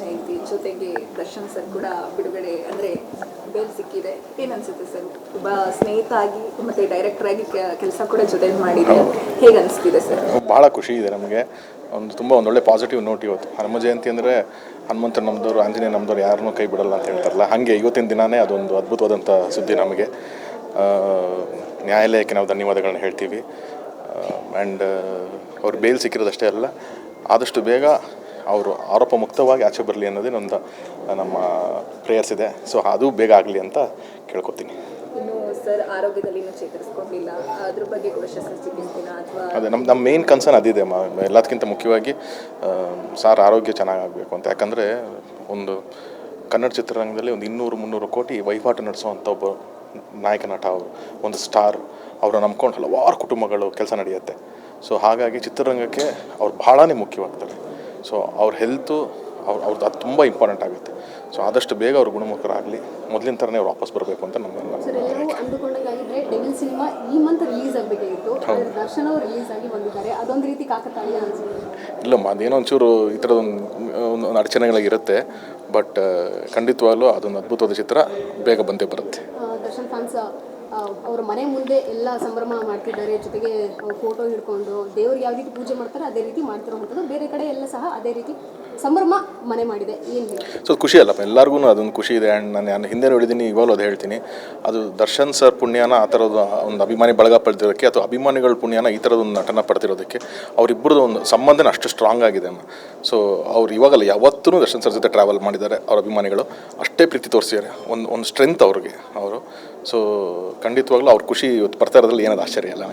ಜಯಂತಿ ಜೊತೆಗೆ ದರ್ಶನ್ ಸರ್ ಕೂಡ ಬಿಡುಗಡೆ ಅಂದರೆ ಬೇಲ್ ಸಿಕ್ಕಿದೆ. ಏನನ್ಸುತ್ತೆ ಸರ್, ಒಬ್ಬ ಸ್ನೇಹಿತ ಆಗಿ ಮತ್ತು ಡೈರೆಕ್ಟರ್ ಆಗಿ ಕೆಲಸ ಕೂಡ ಜೊತೆಲಿ ಮಾಡಿದೆ, ಹೇಗೆ ಅನಿಸ್ತಿದೆ ಸರ್? ಭಾಳ ಖುಷಿ ಇದೆ ನಮಗೆ. ತುಂಬ ಒಂದೊಳ್ಳೆ ಪಾಸಿಟಿವ್ ನೋಟ್ ಇವತ್ತು. ಹನುಮ ಜಯಂತಿ ಅಂದರೆ ಹನುಮಂತ ನಮ್ಮದವ್ರು, ಆಂಜನೇಯ ನಮ್ಮದವ್ರು ಯಾರನ್ನೂ ಕೈ ಬಿಡಲ್ಲ ಅಂತ ಹೇಳ್ತಾರಲ್ಲ, ಹಾಗೆ ಇವತ್ತಿನ ದಿನವೇ ಅದೊಂದು ಅದ್ಭುತವಾದಂಥ ಸುದ್ದಿ ನಮಗೆ. ನ್ಯಾಯಾಲಯಕ್ಕೆ ನಾವು ಧನ್ಯವಾದಗಳನ್ನ ಹೇಳ್ತೀವಿ. ಆ್ಯಂಡ್ ಅವ್ರು ಬೇಲ್ ಸಿಕ್ಕಿರೋದಷ್ಟೇ ಅಲ್ಲ, ಆದಷ್ಟು ಬೇಗ ಅವರು ಆರೋಪ ಮುಕ್ತವಾಗಿ ಆಚೆ ಬರಲಿ ಅನ್ನೋದೇ ನಮ್ಮ ಪ್ರೇಯರ್ಸ್ ಇದೆ. ಸೊ ಅದು ಬೇಗ ಆಗಲಿ ಅಂತ ಕೇಳ್ಕೊತೀನಿ. ಇನ್ನು ಸರ್ ಆರೋಗ್ಯದಲ್ಲಿ ಇನ್ನೂ ಚೇತರಿಸ್ಕೊಂಡಿಲ್ಲ, ಅದ್ರ ಬಗ್ಗೆ ಕೂಡ ಶಸ್ತ್ರಚಿಕಿತ್ಸೆನ ಅಥವಾ ಅದೇ ನಮ್ಮ ಮೇನ್ ಕನ್ಸರ್ನ್ ಅದಿದೆ. ಎಲ್ಲದಕ್ಕಿಂತ ಮುಖ್ಯವಾಗಿ ಸಾರ್ ಆರೋಗ್ಯ ಚೆನ್ನಾಗಾಗಬೇಕು ಅಂತ. ಯಾಕಂದರೆ ಒಂದು ಕನ್ನಡ ಚಿತ್ರರಂಗದಲ್ಲಿ ಒಂದು 200-300 ಕೋಟಿ ವಹಿವಾಟು ನಡೆಸುವಂಥ ಒಬ್ಬ ನಾಯಕ ನಟ ಅವರು, ಒಂದು ಸ್ಟಾರ್. ಅವರ ನಂಬ್ಕೊಂಡು ಹಲವಾರು ಕುಟುಂಬಗಳು ಕೆಲಸ ನಡೆಯುತ್ತೆ. ಸೊ ಹಾಗಾಗಿ ಚಿತ್ರರಂಗಕ್ಕೆ ಅವ್ರು ಭಾಳನೇ ಮುಖ್ಯವಾಗ್ತಾರೆ. ಸೊ ಅವ್ರ ಹೆಲ್ತು ಅವ್ರದ್ದು ಅದು ತುಂಬ ಇಂಪಾರ್ಟೆಂಟ್ ಆಗುತ್ತೆ. ಸೊ ಆದಷ್ಟು ಬೇಗ ಅವ್ರು ಗುಣಮುಖರಾಗಲಿ, ಮೊದಲಿನ ಥರನೇ ಅವ್ರು ವಾಪಸ್ ಬರಬೇಕು ಅಂತ ಸರ್, ಎಲ್ಲರೂ ಅಂದುಕೊಂಡಾಗಿದ್ರೆ ಡೆವಿಲ್ ಸಿನಿಮಾ ಈ ಮಂತ್ ರಿಲೀಸ್ ಆಗಬೇಕಾಗಿತ್ತು. ದರ್ಶನ್ ಅವರು ರಿಲೀಸ್ ಆಗಿ ಬಂದಿದ್ದಾರೆ, ಅದೊಂದು ರೀತಿ ಕಾಕತಾಳೀಯ ಅನಿಸುತ್ತೆ. ಇಲ್ಲಮ್ಮ, ಅದೇನೋ ಒಂಚೂರು ಈ ಥರದೊಂದು ಅಡಚಣೆಗಳಾಗಿರುತ್ತೆ. ಬಟ್ ಖಂಡಿತವಾಗ್ಲೂ ಅದೊಂದು ಅದ್ಭುತವಾದ ಚಿತ್ರ ಬೇಗ ಬಂದೇ ಬರುತ್ತೆ. ದರ್ಶನ್ ಫ್ಯಾನ್ಸ್ ಅವರ ಮನೆ ಮುಂದೆ ಎಲ್ಲ ಸಂಭ್ರಮ ಮಾಡ್ತಿದ್ದಾರೆ, ಜೊತೆಗೆ ಫೋಟೋ ಹಿಡ್ಕೊಂಡು ದೇವ್ರಿಗೆ ಯಾವ ರೀತಿ ಪೂಜೆ ಮಾಡ್ತಾರೆ ಅದೇ ರೀತಿ ಮಾಡ್ತಿರುವಂಥದ್ದು. ಬೇರೆ ಕಡೆ ಎಲ್ಲ ಸಹ ಅದೇ ರೀತಿ ಸಂಭ್ರಮ ಮನೆ ಮಾಡಿದೆ. ಏನು ಹೇಳಿ? ಸೊ ಖುಷಿ ಅಲ್ಲಪ್ಪ, ಎಲ್ಲರಿಗೂ ಅದೊಂದು ಖುಷಿ ಇದೆ. ಆ್ಯಂಡ್ ನಾನು ಹಿಂದೆ ನೋಡಿದ್ದೀನಿ, ಇವಾಗಲೂ ಅದು ಹೇಳ್ತೀನಿ. ಅದು ದರ್ಶನ್ ಸರ್ ಪುಣ್ಯನ ಆ ಥರದ ಒಂದು ಅಭಿಮಾನಿ ಬಳಗ ಪಡೆದಿರೋದಕ್ಕೆ, ಅಥವಾ ಅಭಿಮಾನಿಗಳ ಪುಣ್ಯನ ಈ ಥರದೊಂದು ನಟನ ಪಡೆದಿರೋದಕ್ಕೆ, ಅವರಿಬ್ಬರದ್ದು ಒಂದು ಸಂಬಂಧನ ಅಷ್ಟು ಸ್ಟ್ರಾಂಗ್ ಆಗಿದೆ ಅಮ್ಮ. ಸೊ ಅವ್ರು ಇವಾಗಲ್ಲ, ಯಾವತ್ತೂ ದರ್ಶನ್ ಸರ್ ಜೊತೆ ಟ್ರಾವೆಲ್ ಮಾಡಿದ್ದಾರೆ. ಅವ್ರ ಅಭಿಮಾನಿಗಳು ಅಷ್ಟೇ ಪ್ರೀತಿ ತೋರಿಸಿದ್ದಾರೆ, ಒಂದು ಸ್ಟ್ರೆಂತ್ ಅವ್ರಿಗೆ ಅವರು. ಸೊ ಖಂಡಿತವಾಗ್ಲೂ ಅವ್ರ ಖುಷಿ ಇವತ್ತು ಬರ್ತಾ ಇರೋದ್ರಲ್ಲಿ ಏನದು ಆಶ್ಚರ್ಯ ಇಲ್ಲ.